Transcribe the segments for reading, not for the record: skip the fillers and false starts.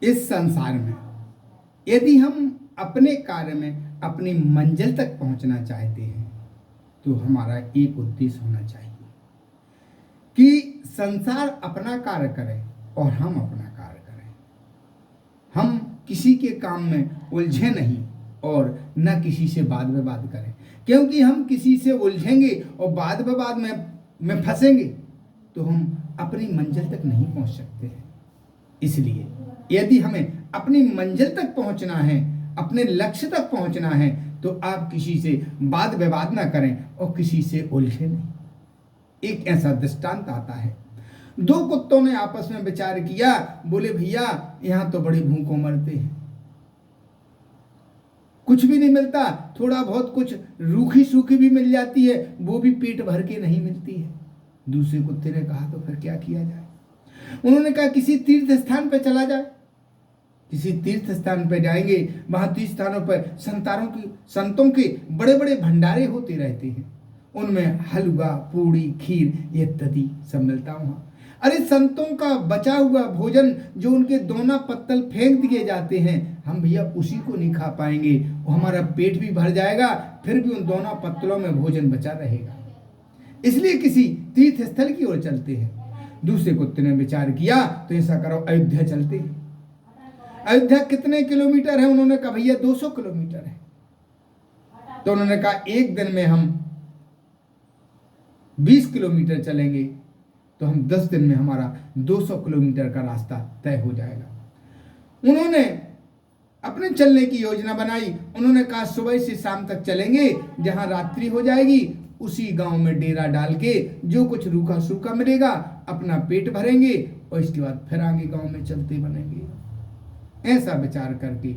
इस संसार में यदि हम अपने कार्य में अपनी मंजिल तक पहुंचना चाहते हैं तो हमारा एक उद्देश्य होना चाहिए कि संसार अपना कार्य करे और हम अपना कार्य करें। हम किसी के काम में उलझे नहीं और न किसी से वाद विवाद करें, क्योंकि हम किसी से उलझेंगे और वाद विवाद में फंसेंगे तो हम अपनी मंजिल तक नहीं पहुंच सकते हैं। इसलिए यदि हमें अपनी मंजिल तक पहुंचना है, अपने लक्ष्य तक पहुंचना है, तो आप किसी से वाद विवाद ना करें और किसी से उलझे नहीं। एक ऐसा दृष्टांत आता है, दो कुत्तों ने आपस में विचार किया, बोले भैया यहां तो बड़े भूखों मरते हैं, कुछ भी नहीं मिलता, थोड़ा बहुत कुछ रूखी सूखी भी मिल जाती है, वो भी पेट भर के नहीं मिलती है। दूसरे कुत्ते ने कहा तो फिर क्या किया जाए? उन्होंने कहा किसी तीर्थ स्थान पर चला जाए। किसी तीर्थ स्थान पर जाएंगे, वहां तीर्थ स्थानों पर संतों के बड़े बड़े भंडारे होते रहते हैं, उनमें हलवा पूड़ी खीर इत्यादि सब मिलता वहां। अरे संतों का बचा हुआ भोजन जो उनके दोना पत्तल फेंक दिए जाते हैं, हम भैया उसी को नहीं खा पाएंगे, हमारा पेट भी भर जाएगा, फिर भी उन दोनों पत्तलों में भोजन बचा रहेगा। इसलिए किसी तीर्थ स्थल की ओर चलते हैं। दूसरे कुत्ते ने विचार किया तो ऐसा करो अयोध्या चलते हैं। अयोध्या कितने किलोमीटर है? उन्होंने कहा भैया 200 किलोमीटर है। तो उन्होंने कहा एक दिन में हम 20 किलोमीटर चलेंगे तो हम 10 दिन में हमारा 200 किलोमीटर का रास्ता तय हो जाएगा। उन्होंने अपने चलने की योजना बनाई। उन्होंने कहा सुबह से शाम तक चलेंगे, जहां रात्रि हो जाएगी उसी गांव में डेरा डाल के जो कुछ रूखा सूखा मिलेगा अपना पेट भरेंगे और इसके बाद फिर आगे गांव में चलते बनेंगे। ऐसा विचार करके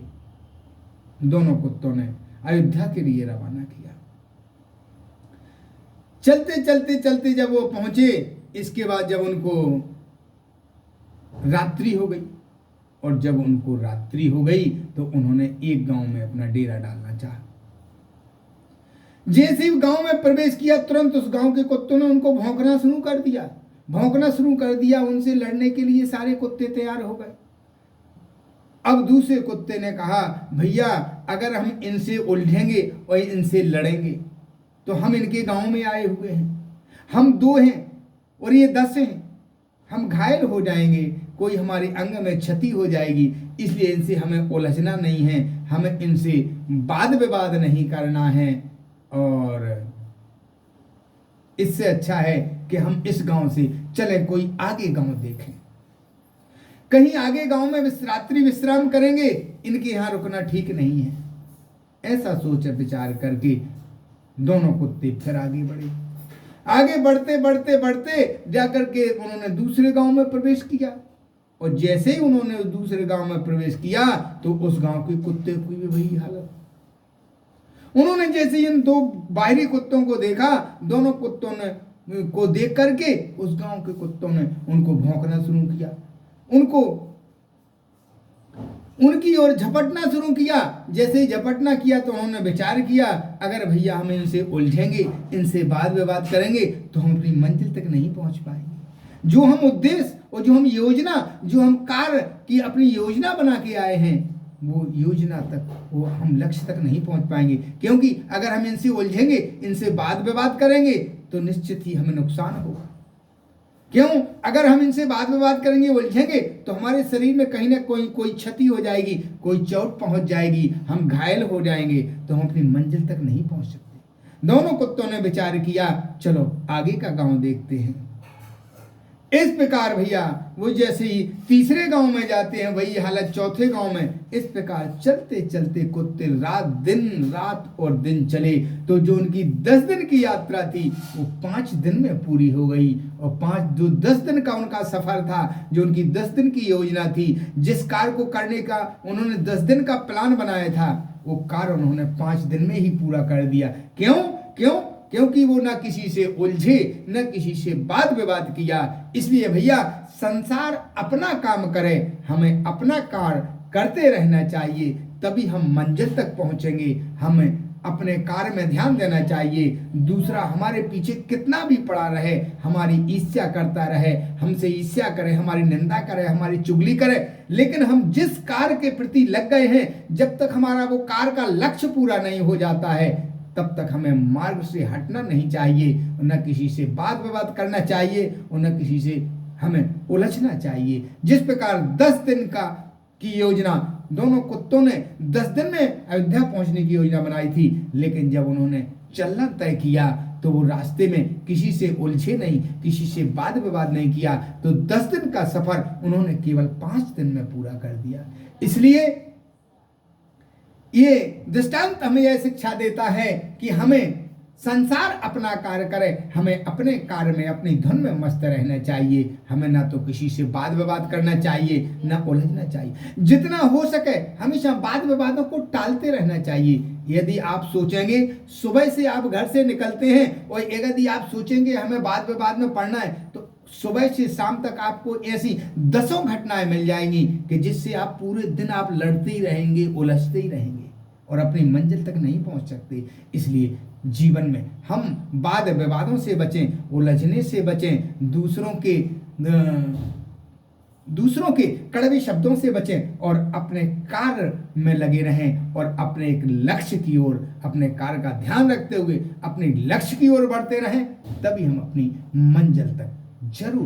दोनों कुत्तों ने अयोध्या के लिए रवाना किया। चलते चलते चलते जब वो पहुंचे, इसके बाद जब उनको रात्रि हो गई, और जब उनको रात्रि हो गई तो उन्होंने एक गांव में अपना डेरा डालना चाहा। जैसे ही गांव में प्रवेश किया, तुरंत उस गांव के कुत्तों ने उनको भौंकना शुरू कर दिया। उनसे लड़ने के लिए सारे कुत्ते तैयार हो गए। अब दूसरे कुत्ते ने कहा भैया अगर हम इनसे उलझेंगे और इनसे लड़ेंगे तो हम इनके गांव में आए हुए हैं, हम 2 हैं और ये 10 हैं, हम घायल हो जाएंगे, कोई हमारे अंग में क्षति हो जाएगी, इसलिए इनसे हमें उलझना नहीं है, हमें इनसे वाद विवाद नहीं करना है, और इससे अच्छा है कि हम इस गांव से चले कोई आगे गांव देखें, कहीं आगे गांव में रात्रि विश्राम करेंगे, इनके यहां रुकना ठीक नहीं है। ऐसा सोच विचार करके दोनों कुत्ते फिर आगे बढ़े। आगे बढ़ते बढ़ते बढ़ते जाकर के उन्होंने दूसरे गांव में प्रवेश किया, और जैसे ही उन्होंने दूसरे गांव में प्रवेश किया तो उस गांव के कुत्ते की भी वही हालत। उन्होंने जैसे इन 2 बाहरी कुत्तों को देखा, दोनों कुत्तों ने को देख करके उस गांव के कुत्तों ने उनको भौंकना शुरू किया, उनको उनकी ओर झपटना शुरू किया। जैसे ही झपटना किया तो उन्होंने विचार किया अगर भैया हम इनसे उलझेंगे, इनसे वाद विवाद करेंगे तो हम अपनी मंजिल तक नहीं पहुंच पाएंगे। जो हम उद्देश्य और जो हम योजना, जो हम कार्य की अपनी योजना बना के आए हैं, वो योजना तक, वो हम लक्ष्य तक नहीं पहुंच पाएंगे, क्योंकि अगर हम इनसे उलझेंगे, इनसे वाद विवाद करेंगे तो निश्चित ही हमें नुकसान होगा। क्यों? अगर हम इनसे वाद विवाद करेंगे, उलझेंगे तो हमारे शरीर में कहीं ना कोई क्षति हो जाएगी, कोई चोट पहुंच जाएगी, हम घायल हो जाएंगे, तो हम अपनी मंजिल तक नहीं पहुंच सकते। दोनों कुत्तों ने विचार किया चलो आगे का गांव देखते हैं। इस प्रकार भैया वो जैसे ही तीसरे गांव में जाते हैं वही हालत चौथे गांव में। इस प्रकार चलते चलते कुत्ते रात और दिन चले, तो जो उनकी 10 दिन की यात्रा थी वो 5 दिन में पूरी हो गई, और जो 10 दिन का उनका सफर था, जो उनकी 10 दिन की योजना थी, जिस कार्य को करने का उन्होंने 10 दिन का प्लान बनाया था, वो कार्य उन्होंने 5 दिन में ही पूरा कर दिया। क्योंकि वो ना किसी से उलझे, न किसी से वाद विवाद किया। इसलिए भैया संसार अपना काम करे, हमें अपना कार्य करते रहना चाहिए, तभी हम मंजिल तक पहुंचेंगे। हमें अपने कार्य में ध्यान देना चाहिए। दूसरा हमारे पीछे कितना भी पड़ा रहे, हमारी ईर्ष्या करता रहे, हमसे ईर्ष्या करे, हमारी निंदा करे, हमारी चुगली करे, लेकिन हम जिस कार्य के प्रति लग गए हैं, जब तक हमारा वो कार्य का लक्ष्य पूरा नहीं हो जाता है, तब तक हमें मार्ग से हटना नहीं चाहिए। न किसी से बात विवाद करना चाहिए और न किसी से हमें उलझना चाहिए। जिस प्रकार 10 दिन की योजना दोनों कुत्तों ने 10 दिन में अयोध्या पहुंचने की योजना बनाई थी, लेकिन जब उन्होंने चलना तय किया तो वो रास्ते में किसी से उलझे नहीं, किसी से वाद विवाद नहीं किया, तो 10 दिन का सफर उन्होंने केवल 5 दिन में पूरा कर दिया। इसलिए ये दृष्टांत हमें यह शिक्षा देता है कि हमें संसार अपना कार्य करे, हमें अपने कार्य में अपनी धुन में मस्त रहना चाहिए। हमें ना तो किसी से वाद विवाद करना चाहिए, ना उलझना चाहिए। जितना हो सके हमेशा वाद विवादों को टालते रहना चाहिए। यदि आप सोचेंगे, सुबह से आप घर से निकलते हैं और यदि आप सोचेंगे हमें वाद विवाद में पड़ना है, तो सुबह से शाम तक आपको ऐसी 10 घटनाएं मिल जाएंगी कि जिससे आप पूरे दिन आप लड़ते ही रहेंगे, उलझते ही रहेंगे और अपनी मंजिल तक नहीं पहुंच सकते। इसलिए जीवन में हम वाद विवादों से बचें, उलझने से बचें, दूसरों के कड़वे शब्दों से बचें और अपने कार्य में लगे रहें और अपने एक लक्ष्य की ओर, अपने कार्य का ध्यान रखते हुए अपने लक्ष्य की ओर बढ़ते रहें, तभी हम अपनी मंजिल तक जरूर